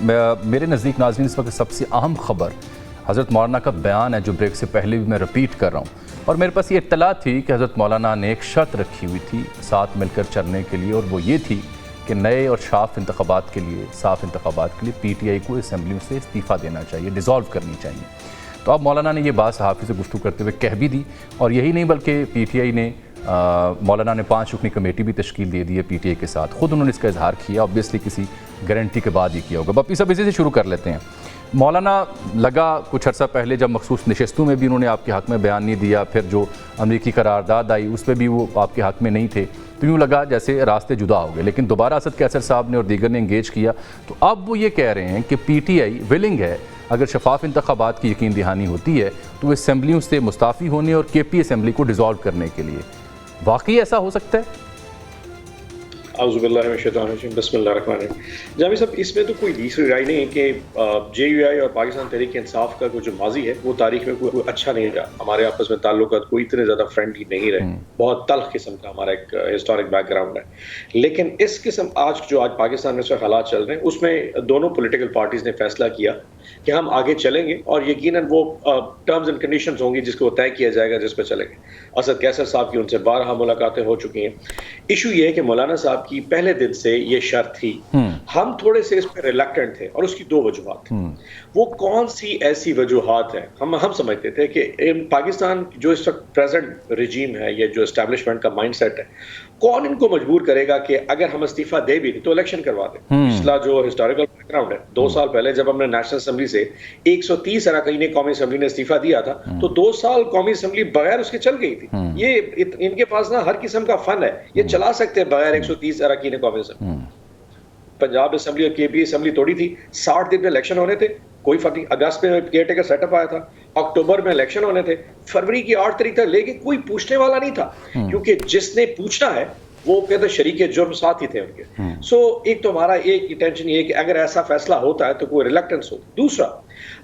میرے نزدیک ناظرین اس وقت سب سے اہم خبر حضرت مولانا کا بیان ہے جو بریک سے پہلے بھی میں رپیٹ کر رہا ہوں، اور میرے پاس یہ اطلاع تھی کہ حضرت مولانا نے ایک شرط رکھی ہوئی تھی ساتھ مل کر چلنے کے لیے، اور وہ یہ تھی کہ نئے اور صاف انتخابات کے لیے پی ٹی آئی کو اسمبلیوں سے استعفیٰ دینا چاہیے، ڈیزالو کرنی چاہیے۔ تو اب مولانا نے یہ بات صحافی سے گفتگو کرتے ہوئے کہہ بھی دی، اور یہی نہیں بلکہ پی ٹی آئی نے مولانا نے 5 رکنی کمیٹی بھی تشکیل دے دی ہے پی ٹی آئی کے ساتھ، خود انہوں نے اس کا اظہار کیا، اوبیسلی کسی گارنٹی کے بعد ہی کیا ہوگا۔ باپی صاحب اسی سے شروع کر لیتے ہیں۔ مولانا لگا کچھ عرصہ پہلے جب مخصوص نشستوں میں بھی انہوں نے آپ کے حق میں بیان نہیں دیا، پھر جو امریکی قرارداد آئی اس پہ بھی وہ آپ کے حق میں نہیں تھے، تو یوں لگا جیسے راستے جدا ہو گئے، لیکن دوبارہ اسد قیصر صاحب نے اور دیگر نے انگیج کیا، تو اب وہ یہ کہہ رہے ہیں کہ پی ٹی آئی ولنگ ہے اگر شفاف انتخابات کی یقین دہانی ہوتی ہے تو وہ اسمبلیوں سے مستعفی ہونے اور کے پی اسمبلی کو ڈیزالو کرنے کے لیے۔ واقعی ایسا ہو سکتا ہے؟ اعوذ باللہ من الشیطان الرجیم، بسم اللہ الرحمن الرحیم۔ جاوید صاحب، اس میں تو کوئی دوسری رائے نہیں ہے کہ جے یو آئی اور پاکستان تحریک انصاف کا جو ماضی ہے وہ تاریخ میں کوئی اچھا نہیں رہا، ہمارے آپس میں تعلقات کوئی اتنے زیادہ فرینڈلی نہیں رہے، بہت تلخ قسم کا ہمارا ایک ہسٹورک بیک گراؤنڈ ہے۔ لیکن اس قسم آج پاکستان میں اس وقت حالات چل رہے ہیں، اس میں دونوں پولیٹیکل پارٹیز نے فیصلہ کیا کہ ہم آگے چلیں گے، اور یقیناً وہ ٹرمز اینڈ کنڈیشنز ہوں گی جس کو طے کیا جائے گا، جس پہ چلیں گے۔ اسد قیصر صاحب کی ان سے بارہا ملاقاتیں ہو چکی ہیں۔ ایشو یہ ہے کہ مولانا صاحب کی پہلے دن سے یہ شرط تھی، ہم تھوڑے سے اس پہ ریلیکٹنٹ تھے، اور اس کی 2 وجوہات تھیں۔ وہ کون سی ایسی وجوہات ہیں؟ ہم سمجھتے تھے کہ پاکستان جو اس وقت پریزنٹ رجیم ہے، یہ جو اسٹیبلشمنٹ کا مائنڈ سیٹ ہے، کون ان کو مجبور کرے گا کہ اگر ہم استعفیٰ دے بھی تو الیکشن کروا دیں۔ پچھلا جو ہسٹوریکل بیک گراؤنڈ ہے، 2 سال پہلے جب ہم نے نیشنل اسمبلی سے 130 اراکین قومی اسمبلی نے استعفیٰ دیا تھا، تو 2 سال قومی اسمبلی بغیر اس کے چل گئی تھی۔ یہ ان کے پاس نا ہر قسم کا فن ہے، یہ چلا سکتے ہیں بغیر 130 اراکین قومی اسمبلی۔ پنجاب اسمبلی اور کے پی اسمبلی توڑی تھی، 60 دن میں الیکشن ہونے تھے، کوئی فرق نہیں۔ اگست میں کیئر ٹیکر سیٹ اپ آیا تھا، اکتوبر میں الیکشن ہونے تھے، فروری کی 8 تاریخ تک لے کے کوئی پوچھنے والا نہیں تھا، کیونکہ جس نے پوچھنا ہے وہ کہتے شریک جرم ساتھ ہی تھے ان کے۔ سو ایک تو ہمارا ایک ٹینشن یہ ہے کہ اگر ایسا فیصلہ ہوتا ہے تو کوئی ریلیکٹنس ہو۔ دوسرا،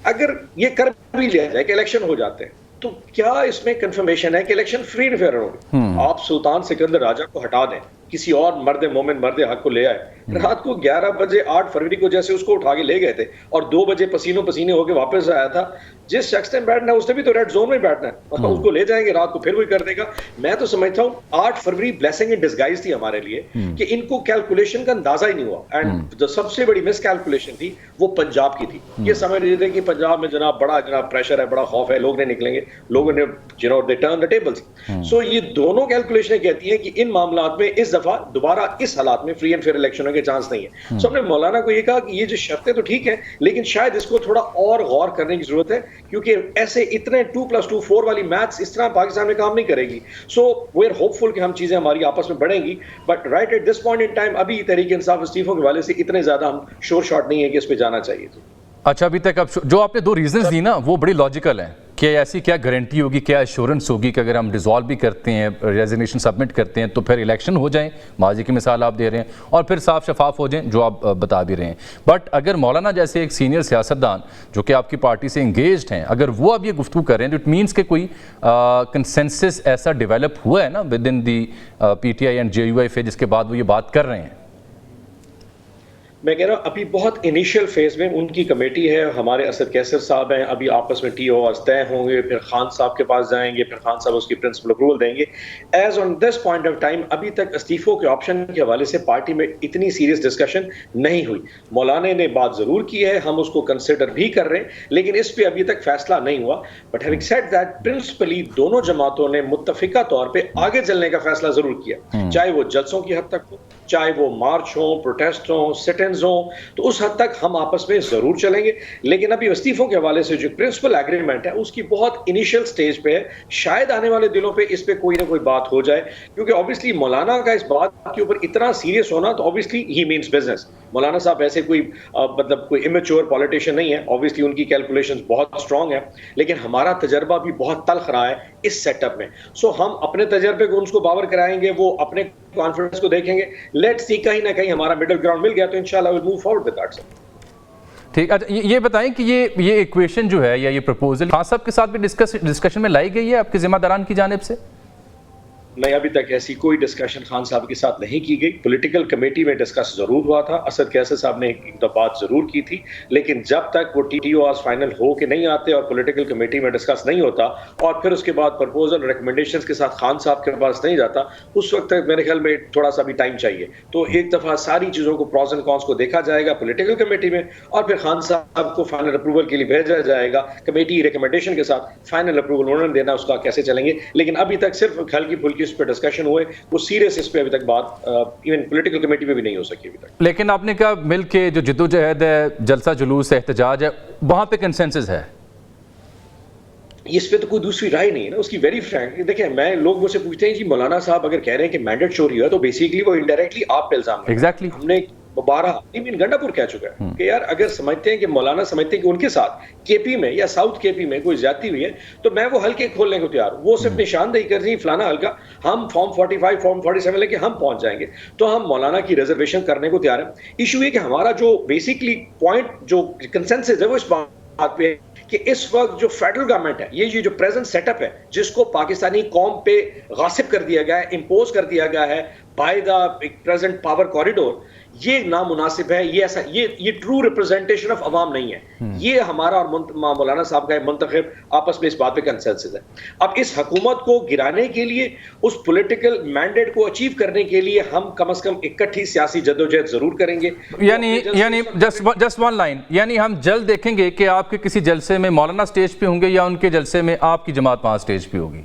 اگر یہ کر بھی لیا جائے کہ الیکشن ہو جاتے ہیں تو کیا اس میں کنفرمیشن ہے کہ الیکشن فری اینڈ فیئر ہوگی؟ آپ سلطان سکندر راجہ کو ہٹا دیں، کسی اور مرد مومن مرد حق کو لے آئے، رات کو 11 بجے 8 فروری کو جیسے اس کو اٹھا کے لے گئے تھے، اور 2 بجے پسینوں پسینے ہو کے واپس آیا تھا۔ جس شخص نے بیٹھنا ہے اس نے بھی تو ریڈ زون میں بیٹھنا ہے، اس کو لے جائیں گے رات کو، پھر وہی کر دے گا۔ میں تو سمجھتا ہوں 8 فروری بلیسنگ ان ڈسگائز تھی ہمارے لیے کہ ان کو کیلکولیشن کا اندازہ ہی نہیں ہوا، اینڈ جو سب سے بڑی مس کیلکولیشن تھی وہ پنجاب کی تھی۔ یہ سمجھ رہے تھے کہ پنجاب میں جناب بڑا پریشر ہے، بڑا خوف ہے، لوگ نہیں نکلیں گے، لوگوں نے دے ٹرن دی ٹیبلز۔ سو یہ دونوں کیلکولیشنیں کہتی ہیں کہ ان معاملات میں اس دفعہ دوبارہ اس حالات میں فری اینڈ فیئر الیکشنوں کے چانس نہیں ہے۔ سو ہم نے مولانا کو یہ کہا کہ یہ جو شرطیں تو ٹھیک ہیں، لیکن شاید اس کو تھوڑا اور غور کرنے کی ضرورت ہے، کیونکہ ایسے اتنے 2+2 4 والی میتھس اس طرح پاکستان میں کام نہیں کرے گی۔ سو وی آر ہوپ فل کہ ہم چیزیں ہماری آپس میں بڑھیں گی، but right at this point in time ابھی تحریک انصاف استعفوں کے حوالے سے اتنے زیادہ ہم شور شاٹ نہیں ہے کہ اس پہ جانا چاہیے تھی۔ اچھا، ابھی تک اب جو آپ نے 2 ریزنز دی نا وہ بڑی لاجیکل ہیں کہ ایسی کیا گارنٹی ہوگی، کیا ایشورنس ہوگی کہ اگر ہم ڈیزالو بھی کرتے ہیں، ریزگنیشن سبمٹ کرتے ہیں تو پھر الیکشن ہو جائیں، ماضی کی مثال آپ دے رہے ہیں، اور پھر صاف شفاف ہو جائیں جو آپ بتا بھی رہے ہیں۔ بٹ اگر مولانا جیسے ایک سینئر سیاستدان جو کہ آپ کی پارٹی سے انگیجڈ ہیں، اگر وہ اب یہ گفتگو کر رہے ہیں تو اٹ مینس کہ کوئی کنسنسس ایسا ڈیولپ ہوا ہے نا within the P T I and J U I جس کے بعد وہ یہ بات کر رہے ہیں۔ میں کہہ رہا ہوں ابھی بہت انیشیل فیز میں ان کی کمیٹی ہے، ہمارے اسد قیصر صاحب ہیں، ابھی آپس میں ٹی او آرز طے ہوں گے، پھر خان صاحب کے پاس جائیں گے، پھر خان صاحب اس کی پرنسپل اپروول دیں گے۔ As on this point of time ابھی تک استعفوں کے آپشن کے حوالے سے پارٹی میں اتنی سیریس ڈسکشن نہیں ہوئی۔ مولانا نے بات ضرور کی ہے، ہم اس کو کنسیڈر بھی کر رہے ہیں، لیکن اس پہ ابھی تک فیصلہ نہیں ہوا۔ But having said that, principally دونوں جماعتوں نے متفقہ طور پہ آگے چلنے کا فیصلہ ضرور کیا، چاہے وہ جلسوں کی حد تک ہو، چاہے وہ مارچ ہوں، پروٹیسٹ ہوں، سٹنز ہوں، تو اس حد تک ہم آپس میں ضرور چلیں گے۔ لیکن ابھی استعفوں کے حوالے سے جو پرنسپل ایگریمنٹ ہے اس کی بہت انیشیل سٹیج پہ ہے، شاید آنے والے دنوں پہ اس پہ کوئی نہ کوئی بات ہو جائے، کیونکہ اوبیسلی مولانا کا اس بات کے اوپر اتنا سیریس ہونا تو اوبیسلی ہی مینس بزنس۔ مولانا صاحب ایسے کوئی کوئی امیچور پولیٹیشین نہیں ہے، اوبیسلی ان کی کیلکولیشنز بہت اسٹرانگ ہیں، لیکن ہمارا تجربہ بھی بہت تلخ رہا ہے اس سیٹ اپ میں۔ سو ہم اپنے تجربے کو ان کو باور کرائیں گے، وہ اپنے کانفیڈنس کو دیکھیں گے، لیٹس سی کہیں نہ کہیں ہمارا مڈل گراؤنڈ مل گیا تو انشاءاللہ we'll move forward with that. ٹھیک، اچھا یہ بتائیں کہ یہ ایکویشن جو ہے یا یہ پرپوزل خان صاحب کے ساتھ بھی ڈسکشن میں لائی گئی ہے آپ کے ذمہ داران کی جانب سے؟ نہیں ابھی تک ایسی کوئی ڈسکشن خان صاحب کے ساتھ نہیں کی گئی. پولیٹیکل کمیٹی میں ڈسکس ضرور ہوا تھا, اسد کیسر صاحب نے ایک دو بات ضرور کی تھی, لیکن جب تک وہ ٹی او آرز فائنل ہو کے نہیں آتے اور پولیٹیکل کمیٹی میں ڈسکس نہیں ہوتا اور پھر اس کے بعد پرپوزل ریکمنڈیشنز کے ساتھ خان صاحب کے پاس نہیں جاتا, اس وقت تک میرے خیال میں تھوڑا سا بھی ٹائم چاہیے. تو ایک دفعہ ساری چیزوں کو پروز اینڈ کونس کو دیکھا جائے گا پولیٹیکل کمیٹی میں, اور پھر خان صاحب کو فائنل اپروول کے لیے بھیجا جائے گا کمیٹی ریکمنڈیشن کے ساتھ. فائنل اپروول انہوں نے دینا, اس کا کیسے چلیں گے. لیکن ابھی تک صرف ہلکی پھلکی اس پہ ڈسکشن ہوئے, وہ سیریس اس پہ ابھی تک بات ایون پولیٹیکل کمیٹی میں بھی نہیں ہو سکی ابھی تک. لیکن آپ نے کہا مل کے جو جدوجہد ہے, جلسہ جلوس احتجاج ہے, وہاں پہ کنسنسس ہے. اس پہ تو کوئی دوسری رائے نہیں ہے نا اس کی. ویری فرینک دیکھیں, میں لوگ مجھ سے پوچھتے ہیں جی مولانا صاحب اگر کہہ رہے ہیں کہ مینڈیٹ چوری ہے تو بیسیکلی وہ انڈائریکٹلی آپ پہ الزام ہے. ایگزیکٹلی ہم نے بارہ گنڈا پور کہہ چکا ہے کہ یار اگر سمجھتے ہیں کہ مولانا سمجھتے ہیں کہ ان کے ساتھ کے پی میں یا ساؤتھ کے پی میں کوئی زیادتی ہوئی ہے تو میں وہ حلقے کھولنے کو تیار ہوں. وہ صرف نشاندہی کر رہی فلانا حلقہ, ہم فارم 45 فارم 47 لے کے ہم پہنچ جائیں گے تو ہم مولانا کی ریزرویشن کرنے کو تیار ہیں. ایشو یہ کہ ہمارا جو بیسکلی پوائنٹ جو کنسنسس ہے وہ اس بات پہ ہے کہ اس وقت جو فیڈرل گورنمنٹ ہے, یہ جو پریزنٹ سیٹ اپ ہے جس کو پاکستانی قوم پہ غاصب کر دیا گیا ہے, امپوز کر دیا گیا ہے by the present power corridor, یہ نامناسب ہے. یہ ایسا یہ ٹرو ریپرزینٹیشن آف عوام نہیں ہے. یہ ہمارا اور مولانا صاحب کا منتخب آپس میں اس بات پہ کنسنسس ہے. اب اس حکومت کو گرانے کے لیے, اس پولیٹیکل مینڈیٹ کو اچیو کرنے کے لیے ہم کم از کم اکٹھی سیاسی جدوجہد ضرور کریں گے. یعنی جسٹ ون لائن, یعنی ہم جلد دیکھیں گے کہ آپ کے کسی جلسے میں مولانا سٹیج پہ ہوں گے یا ان کے جلسے میں آپ کی جماعت وہاں سٹیج پہ ہوگی.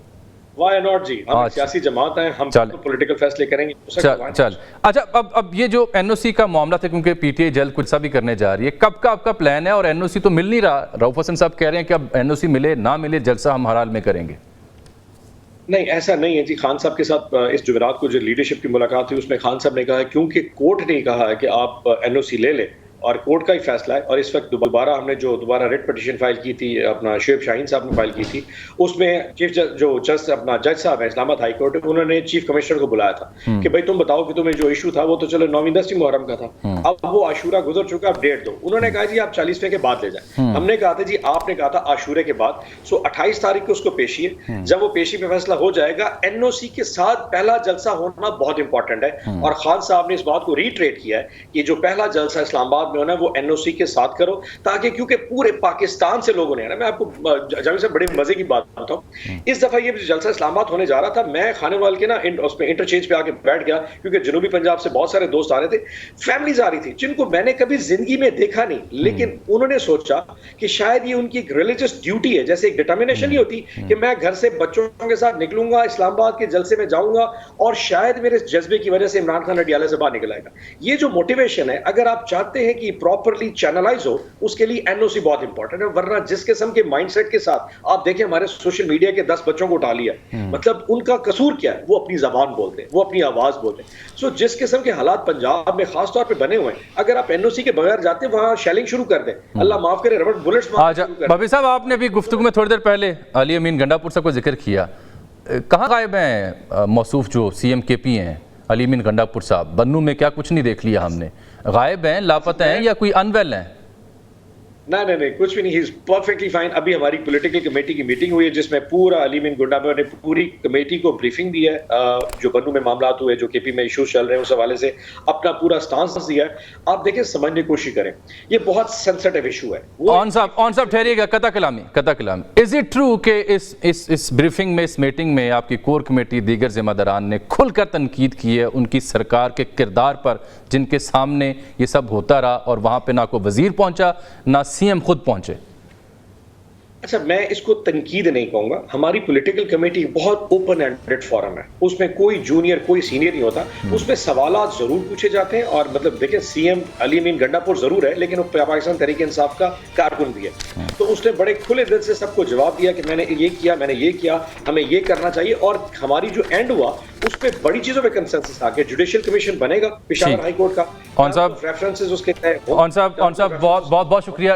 وائی ناٹ جی, ہم سیاسی جماعت ہیں, ہم پولیٹیکل فیصلے کریں گے. چل اچھا, اب یہ جو این او سی کا معاملہ تھا, کیونکہ پی ٹی آئی جلد کچھ سا بھی کرنے جا رہی ہے, کب کا آپ کا پلان ہے؟ اور این او سی تو مل نہیں رہا, رؤف حسن صاحب کہہ رہے ہیں کہ اب این او سی ملے نہ ملے جلسہ ہم ہر حال میں کریں گے. نہیں ایسا نہیں ہے جی. خان صاحب کے ساتھ اس جمعرات کو جو لیڈرشپ کی ملاقات ہوئی اس میں خان صاحب نے کہا کیونکہ کورٹ نے کہا ہے کہ آپ این او سی لے لیں اور کورٹ کا ہی فیصلہ ہے, اور اس وقت دوبارہ ہم نے جو دوبارہ ریٹ پٹیشن فائل کی تھی, اپنا شعیب شاہین صاحب نے فائل کی تھی, اس میں چیف جو جج اپنا جج صاحب ہیں اسلام آباد ہائی کورٹ, انہوں نے چیف کمشنر کو بلایا تھا کہ بھائی تم بتاؤ کہ تمہیں جو ایشو تھا وہ تو چلو 9-10 محرم کا تھا, اب وہ عاشورہ گزر چکا, اب ڈیٹ دو. انہوں نے کہا جی آپ 40ویں کے بعد لے جائیں. ہم نے کہا تھا جی آپ نے کہا تھا عاشورے کے بعد, سو 28 تاریخ کو اس کو پیشی ہے. جب وہ پیشی پہ فیصلہ ہو جائے گا, این او سی کے ساتھ پہلا جلسہ ہونا بہت امپورٹنٹ ہے, اور خان صاحب نے اس بات کو ریٹریٹ کیا ہے کہ جو پہلا جلسہ اسلام آباد میں ہونا ہے وہ این او سی کے ساتھ کرو, تاکہ کیونکہ پورے پاکستان سے لوگوں نے, میں آپ کو جاوید صاحب بڑے مزے کی بات بتاؤں, اس دفعہ یہ جلسہ اسلام آباد ہونے جا رہا تھا, میں خانے وال کے نا اس پہ انٹرچینج پہ آ کے بیٹھ گیا, کیونکہ جنوبی پنجاب سے بہت سارے دوست آ رہے تھے, فیملیز آ رہی تھی جن کو میں نے کبھی زندگی میں دیکھا نہیں, لیکن انہوں نے سوچا کہ شاید یہ ان کی ایک ریلیجس ڈیوٹی ہے, جیسے ایک ڈٹرمنیشن نہیں ہوتی کہ میں گھر سے بچوں کے ساتھ نکلوں گا, اسلام آباد کے جلسے میں جاؤں گا, اور شاید میرے جذبے کی وجہ سے عمران خان اڈیالہ سے باہر نکل آئے گا. یہ جو موٹیویشن ہے, اگر آپ چاہتے ہیں کہ پراپرلی چینلائز ہو, اس کے لیے این او سی بہت امپورٹنٹ ہے. ورنہ جس قسم کے مائنڈ سیٹ کے ساتھ آپ دیکھیں ہمارے سوشل میڈیا کے 10 بچوں کو اٹھا لیا, مطلب ان کا قصور کیا ہے؟ وہ اپنی زبان بولتے ہیں, وہ اپنی آواز بولتے ہیں. سو جس قسم کے حالات پنجاب میں خاص طور پہ بنے ہوئے ہیں, اگر آپ این او سی کے بغیر جاتے وہاں شیلنگ شروع کر دیں, اللہ معاف کرے ربڑ بلٹس بھابی صاحب, آپ نے ابھی گفتگو میں تھوڑی دیر پہلے علی امین گنڈا پور صاحب کو ذکر کیا, کہاں غائب ہیں موصوف جو سی ایم کے پی ہیں علی امین گنڈا پور صاحب؟ بنو میں کیا کچھ نہیں دیکھ لیا ہم نے, غائب ہیں, لاپتہ ہیں, یا کوئی ان ویل ہیں؟ نہیں کچھ بھی نہیں, ہی از پرفیکٹلی فائن. ابھی ہماری پولیٹیکل کمیٹی کی میٹنگ ہوئی ہے جس میں پورا علی امین گنڈا پور نے پوری کمیٹی کو بریفنگ دی ہے, جو بنو میں معاملات ہوئے, جو کے پی میں ایشوز چل رہے ہیں, اس حوالے سے اپنا پورا سٹانس دیا ہے. آپ دیکھیں, سمجھنے کی کوشش کریں, یہ بہت سینسٹیو ایشو ہے. اون صاحب ٹھہریے گا, قطع کلامی. از اٹ ٹرو کہ اس بریفنگ میں, اس میٹنگ میں آپ کی کور کمیٹی دیگر ذمہ داران نے کھل کر تنقید کی ہے ان کی سرکار کے کردار پر, جن کے سامنے یہ سب ہوتا رہا, اور وہاں پہ نہ کوئی وزیر پہنچا نہ سی ایم خود پہنچے؟ اچھا, میں اس کو تنقید نہیں کہوں گا. ہماری پولیٹیکل کمیٹی بہت اوپن اینڈڈ فورم ہے, اس میں کوئی جونیئر کوئی سینئر نہیں ہوتا. اس میں سوالات ضرور پوچھے جاتے ہیں, اور مطلب دیکھیں سی ایم علی امین گنڈا پور ضرور ہے, لیکن وہ پاکستان تحریک انصاف کا کارکن بھی ہے, تو اس نے بڑے کھلے دل سے سب کو جواب دیا کہ میں نے یہ کیا, میں نے یہ کیا, ہمیں یہ کرنا چاہیے. اور ہماری جو اینڈ ہوا اس پہ بڑی چیزوں پہ کنسنسس آ گیا. جوڈیشل کمیشن بنے گا پشاور ہائی کورٹ کا, اون صاحب بہت بہت شکریہ.